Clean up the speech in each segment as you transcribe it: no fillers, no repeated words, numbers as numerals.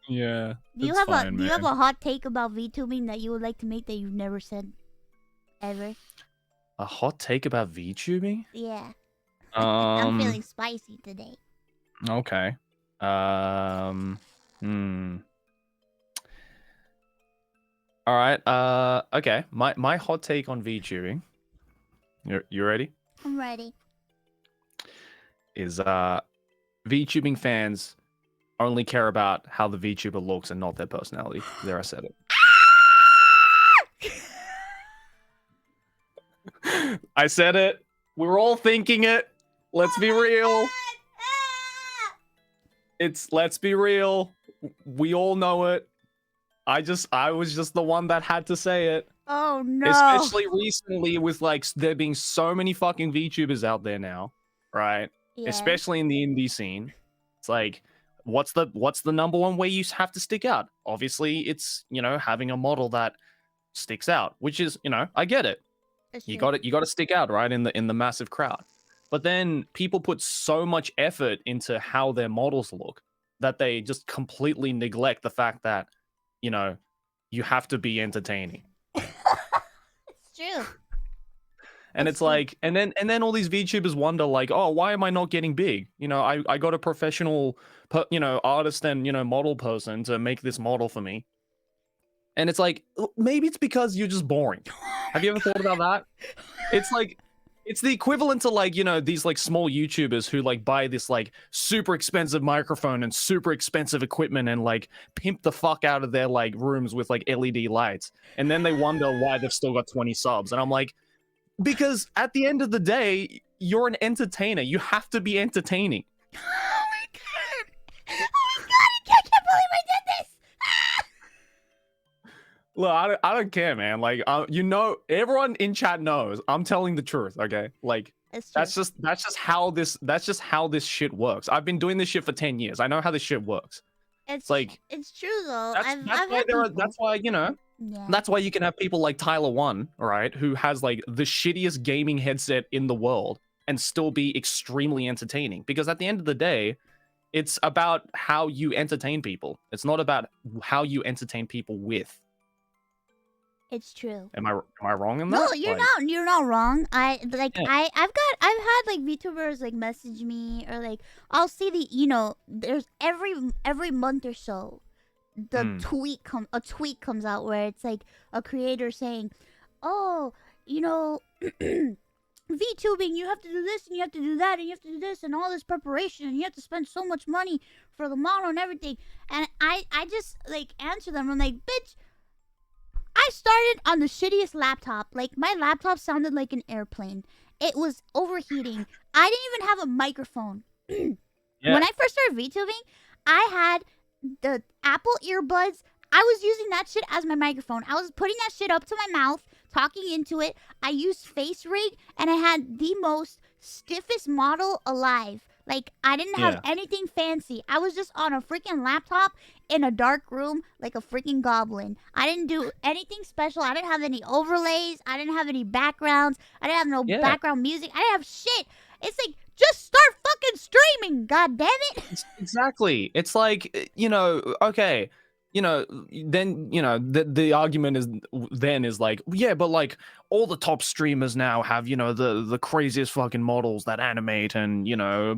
Yeah, Do you it's have fine, man. a hot take about VTubing that you would like to make that you've never said ever? A hot take about VTubing? Yeah. I'm feeling Um. spicy today. Okay. Hmm. All right. Okay. My hot take on VTubing. You ready? I'm ready. Is VTubing fans only care about how the VTuber looks and not their personality. There, I said it. I said it. We're all thinking it. Let's be real. Let's be real. We all know it. I was just the one that had to say it. Oh no. Especially recently with like there being so many fucking VTubers out there now, right? Yeah. Especially in the indie scene. It's like what's the number one way you have to stick out? Obviously, it's, having a model that sticks out, which is, I get it. You got to stick out, right, in the massive crowd. But then people put so much effort into how their models look that they just completely neglect the fact that, you have to be entertaining. It's true. And it's like, and then all these VTubers wonder like, oh, why am I not getting big? I got a professional, artist and, model person to make this model for me. And it's like, maybe it's because you're just boring. Have you ever thought about that? It's like, it's the equivalent to like, these like small YouTubers who like buy this like super expensive microphone and super expensive equipment and like pimp the fuck out of their like rooms with like LED lights. And then they wonder why they've still got 20 subs. And I'm like, because at the end of the day, you're an entertainer. You have to be entertaining. Oh my god! Oh my god! I can't believe I did this! Look, I don't care, man. Like, everyone in chat knows I'm telling the truth. Okay, like that's just how this shit works. I've been doing this shit for 10 years. I know how this shit works. It's true though. That's why That's why you can have people like Tyler One, right, who has like the shittiest gaming headset in the world and still be extremely entertaining. Because at the end of the day, it's about how you entertain people. It's not about how you entertain people with. It's true. Am I wrong in that? No, you're not. You're not wrong. I've had like VTubers like message me, or like I'll see there's every month or so a tweet comes out where it's like a creator saying, oh, VTubing, you have to do this and you have to do that and you have to do this and all this preparation and you have to spend so much money for the model and everything. And I just like answer them. I'm like, bitch, I started on the shittiest laptop. Like, my laptop sounded like an airplane. It was overheating. I didn't even have a microphone. When I first started VTubing, I had the Apple earbuds. I was using that shit as my microphone. I was putting that shit up to my mouth, talking into it. I used Face Rig, and I had the most stiffest model alive. Like, I didn't have anything fancy. I was just on a freaking laptop in a dark room like a freaking goblin. I didn't do anything special. I didn't have any overlays. I didn't have any backgrounds. I didn't have no background music. I didn't have shit. It's like, just start fucking streaming, god damn it. Exactly. It's like, okay, then, the argument is like, yeah, but like all the top streamers now have, the craziest fucking models that animate and,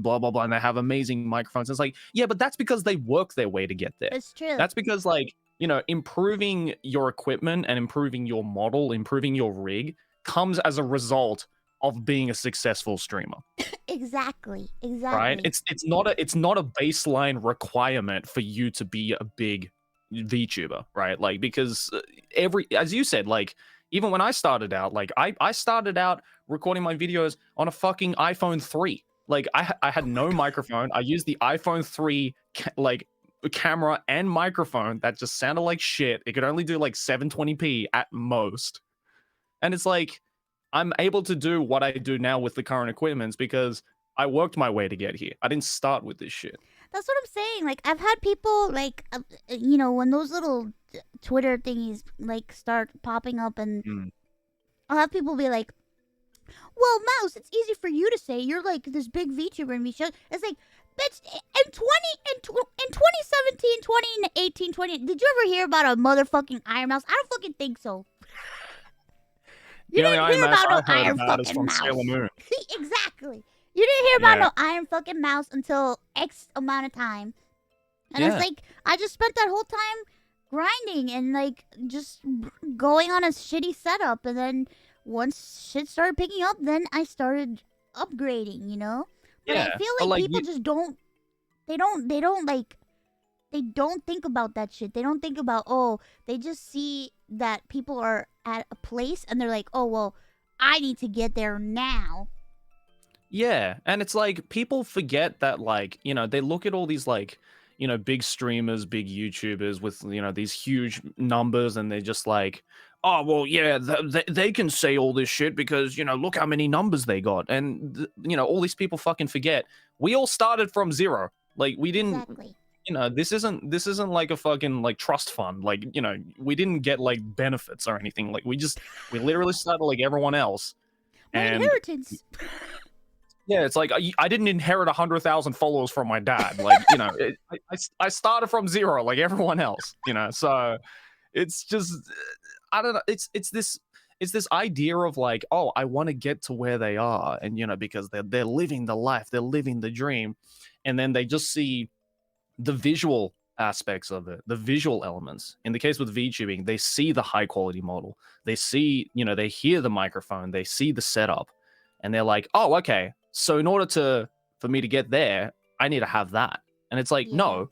blah, blah, blah. And they have amazing microphones. It's like, yeah, but that's because they work their way to get there. It's true. That's because like, improving your equipment and improving your model, improving your rig comes as a result of being a successful streamer. Exactly. Right? It's not a baseline requirement for you to be a big VTuber, right? Like, because as you said, like, even when I started out, like, I started out recording my videos on a fucking iPhone 3. Like, I had no microphone. I used the iPhone 3 camera and microphone that just sounded like shit. It could only do like 720p at most. And it's like, I'm able to do what I do now with the current equipment because I worked my way to get here. I didn't start with this shit. That's what I'm saying. Like, I've had people, like, when those little Twitter thingies, like, start popping up, and I'll have people be like, well, Mouse, it's easy for you to say. You're, like, this big VTuber, and it's like, Bitch, in 2017, 2018, 20. Did you ever hear about a motherfucking Iron Mouse? I don't fucking think so. You The only didn't Iron hear Mouse about I no heard Iron about is fucking from Mouse. Sailor Moon. Exactly. You didn't hear about Yeah. no Iron fucking Mouse until X amount of time. And it's Yeah. like, I just spent that whole time grinding and like just going on a shitty setup. And then once shit started picking up, then I started upgrading, you know? But I Yeah. feel But like like people you, just don't, they don't think about that shit. They don't think about, oh, they just see that people are at a place and they're like, oh, well, I need to get there now. yeah, and it's like people forget that, like, they look at all these, like, big streamers, big YouTubers with, these huge numbers, and they're just like, oh, well, yeah, they can say all this shit because, look how many numbers they got. And, all these people fucking forget. We all started from zero. Like, we didn't, Exactly. this isn't like a fucking, like, trust fund. Like, we didn't get, like, benefits or anything. Like, we literally started like everyone else. My And inheritance. yeah, it's like I didn't inherit 100,000 followers from my dad. Like, I started from zero, like everyone else. So it's just I don't know. It's this idea of like, oh, I want to get to where they are, and because they're living the life, they're living the dream, and then they just see the visual aspects of it, the visual elements. In the case with VTubing, they see the high quality model, they see, they hear the microphone, they see the setup, and they're like, oh, okay. So in order for me to get there, I need to have that. And it's like, Yeah. no,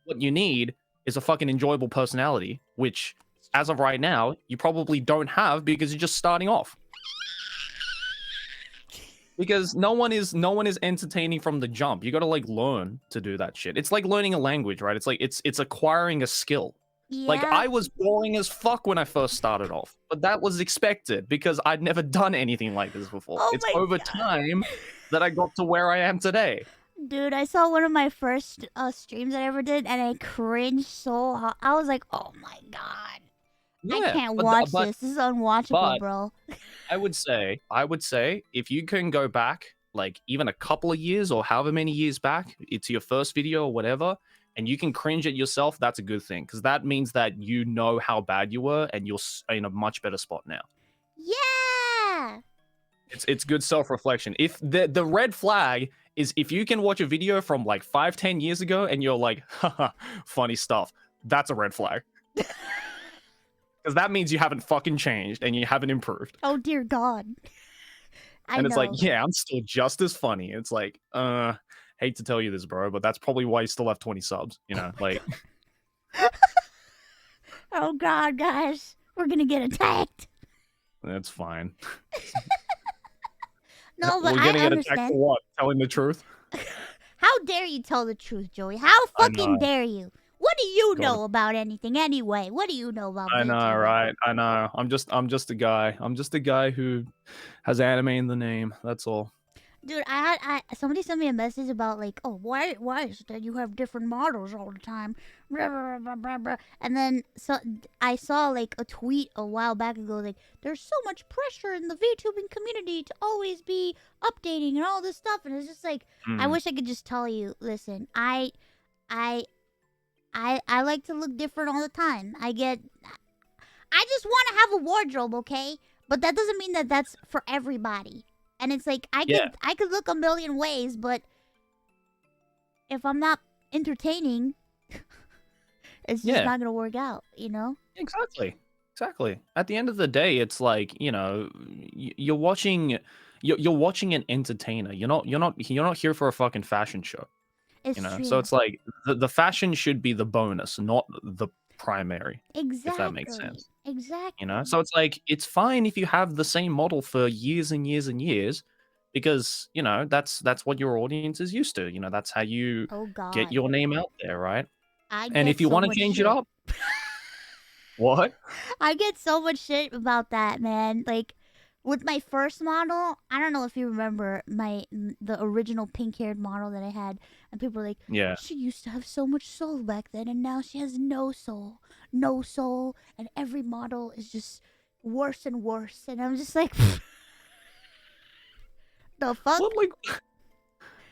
what you need is a fucking enjoyable personality, which as of right now, you probably don't have because you're just starting off. Because no one is entertaining from the jump. You got to like learn to do that shit. It's like learning a language, right? It's like it's acquiring a skill. Yeah. Like I was boring as fuck when I first started off, but that was expected because I'd never done anything like this before. Oh It's my over God. time that I got to where I am today. Dude, I saw one of my first streams I ever did, and I cringed so hard. I was like, "Oh my God, Yeah, I can't watch but this. This is unwatchable, but bro." I would say if you can go back like even a couple of years or however many years back, it's your first video or whatever, and you can cringe at yourself, that's a good thing because that means that you know how bad you were and you're in a much better spot now. Yeah. It's good self-reflection. If the red flag is if you can watch a video from like 5-10 years ago and you're like, haha, funny stuff, that's a red flag. Because that means you haven't fucking changed and you haven't improved. Oh dear God. And it's know. like, yeah, I'm still just as funny. It's like, hate to tell you this, bro, but that's probably why you still have 20 subs, like. Oh God, guys, we're gonna get attacked. That's fine. No, but We're I gonna get attacked understand. for what? Telling the truth? How dare you tell the truth, Joey? How fucking dare you? What do you know about anything anyway? What do you know about I know, VTuber? right? I know. I'm just a guy. I'm just a guy who has anime in the name. That's all. Dude, somebody sent me a message about like, oh, why is it that you have different models all the time? Blah, blah, blah, blah, blah. And then I saw like a tweet a while back ago, like, there's so much pressure in the VTubing community to always be updating and all this stuff, and it's just like, I wish I could just tell you, listen, I like to look different all the time. I just want to have a wardrobe, okay? But that doesn't mean that that's for everybody. And it's like I could look a million ways, but if I'm not entertaining, it's just not gonna work out, you know? Exactly. At the end of the day, it's like, you're watching an entertainer. You're not here for a fucking fashion show. It's true. So it's like the fashion should be the bonus, not the primary. Exactly. If that makes sense. Exactly. So it's like it's fine if you have the same model for years and years and years, because that's what your audience is used to. That's how you get your name out there, right? And if you want to change it up, what? I get so much shit about that, man. Like with my first model, I don't know if you remember the original pink-haired model that I had, and people were like, yeah, she used to have so much soul back then, and now she has no soul, and every model is just worse and worse, and I'm just like, the fuck?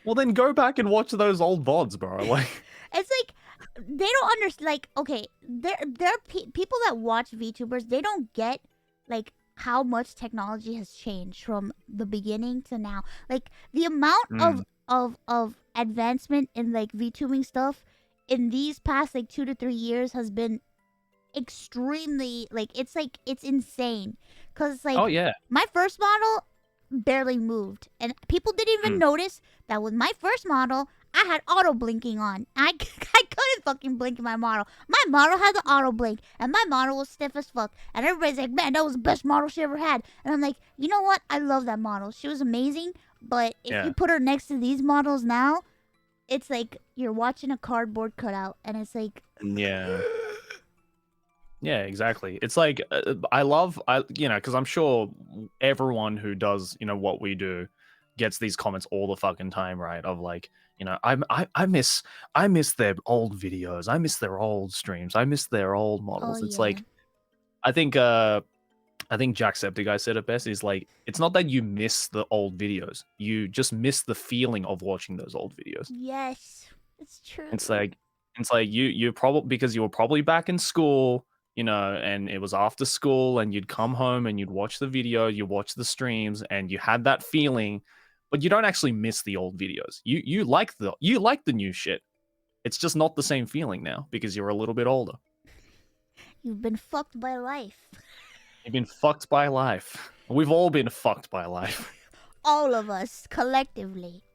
Well, then go back and watch those old VODs, bro. Like, It's like they don't understand. Like, okay, there are people that watch VTubers. They don't get like how much technology has changed from the beginning to now. Like the amount mm, of advancement in like VTubing stuff in these past like 2 to 3 years has been extremely like it's insane. Cause oh like yeah, my first model barely moved, and people didn't even mm, notice that with my first model I had auto blinking on. I couldn't fucking blink in my model. My model had the auto blink, and my model was stiff as fuck. And everybody's like, "Man, that was the best model she ever had." And I'm like, you know what? I love that model. She was amazing. But if you yeah, put her next to these models now, it's like you're watching a cardboard cutout, and it's like, yeah. Yeah, exactly. It's like because I'm sure everyone who does what we do gets these comments all the fucking time, right? Of like, I miss their old videos, I miss their old streams, I miss their old oh models. It's yeah, like I think uh I think Jacksepticeye said it best. Is like it's not that you miss the old videos, you just miss the feeling of watching those old videos. yes, it's true. It's like you probably because you were probably back in school, and it was after school, and you'd come home and you'd watch the video, you watch the streams, and you had that feeling, but you don't actually miss the old videos. You like the new shit. It's just not the same feeling now because you're a little bit older. You've been fucked by life. You've been fucked by life. We've all been fucked by life. All of us collectively.